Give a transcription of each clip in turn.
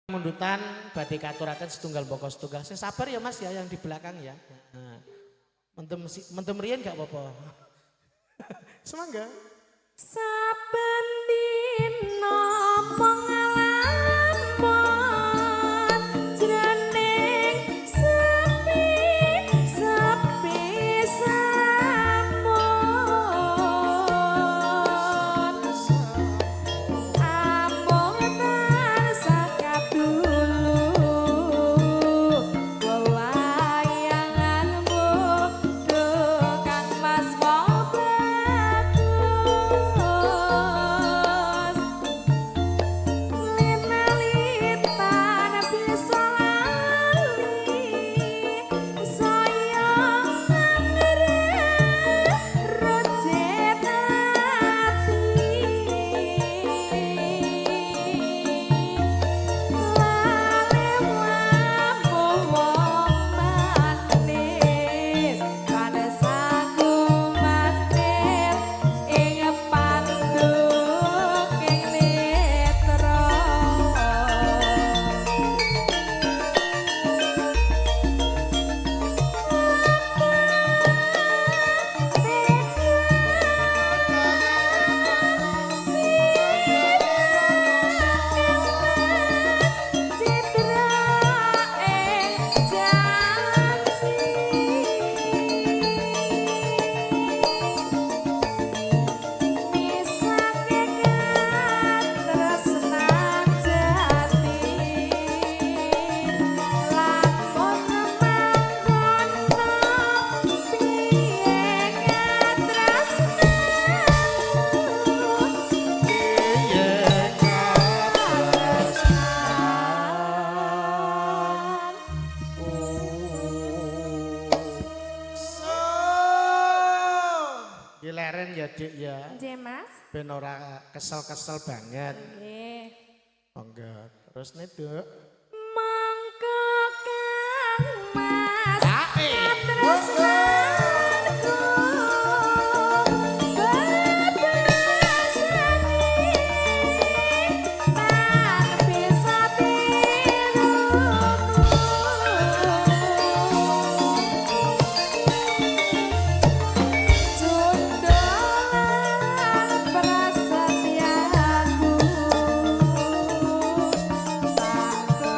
Mundutan badhe katuraken setunggal boko setunggal. Saya sabar ya Mas ya yang di belakang ya. Nah, mentem riyen gak apa-apa. Semangga. Saben dina pengalaman jroning sepi sampun amung tansah kadulu wewayanganmu Kang Mas Leren ya Dik ya. Nggih Mas. Ben ora kesel-kesel banget. Nggih. Monggo. Terus nih Duk. Mangko Kang Mas. Ae. Aku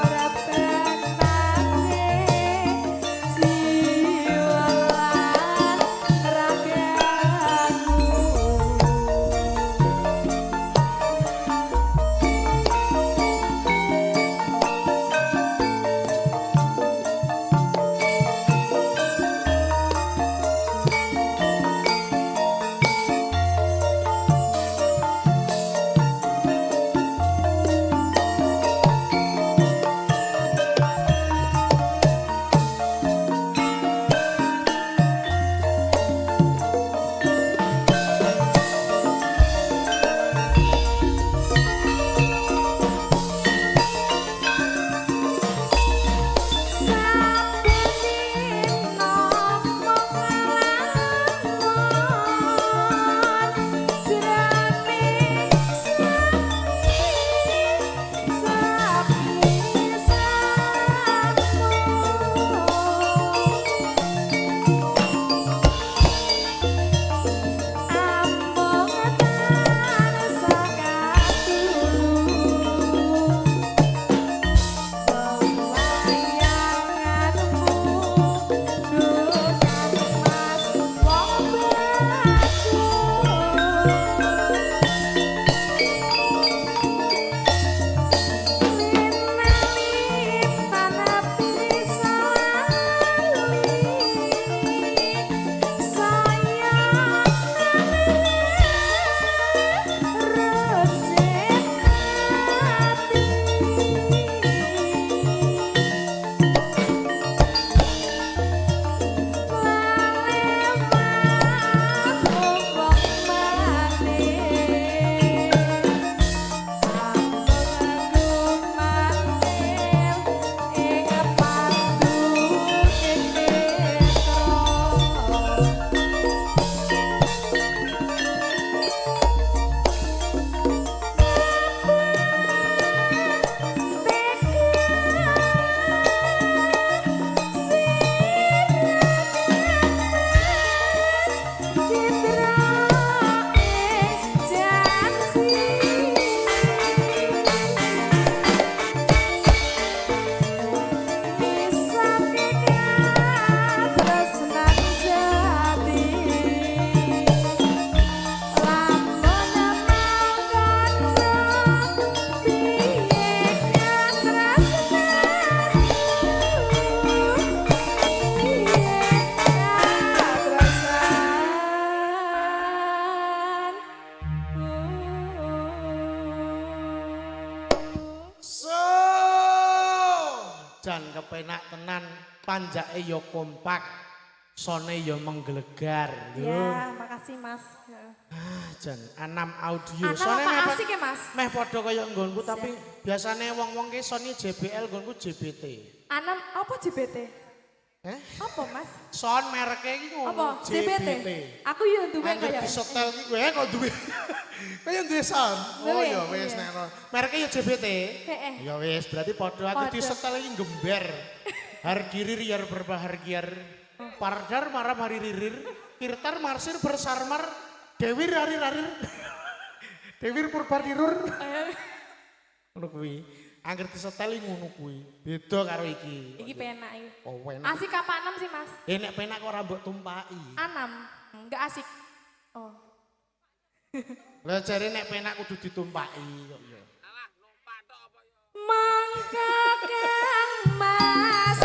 jan kepenak tenan, panjake yo kompak, sone yo menggelegar. Ya, makasih Mas. Jan Anam Audio. Anam Sone apa asik ya Mas? meh padha kaya nggonku tapi biasane wong-wong ki sone JBL nggonku JBT. Anam apa JBT? Apa Mas? Son mereke iki ngono. Apa? JBT. Aku yo duwe Angger kaya. di setel ki kowe kok duwe. Kowe yo duwe son. Oh ya wis nek mereke yo JBT. Heeh. Ya wis berarti padha aku di setel iki gember. Hargirir yar berbahargiar. Pardar maram hariririr. Tirtar marsir bersarmar. Dewir harir-harir. Dewir purbadirur. Ngono kuwi. Angger diseteli ngono kuwi. Beda karo iki. Iki penak iki. Oh, enak. Asik apa Anam sih Mas? Nek penak kok ora mbok tumpaki. Anam, enggak asik. Oh. Lah jare nek penak kudu ditumpaki kok ya. Mangka Kang Mas.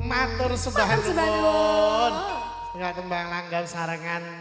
Matur sembah nuwun. Setengah tembang langgam sarengan.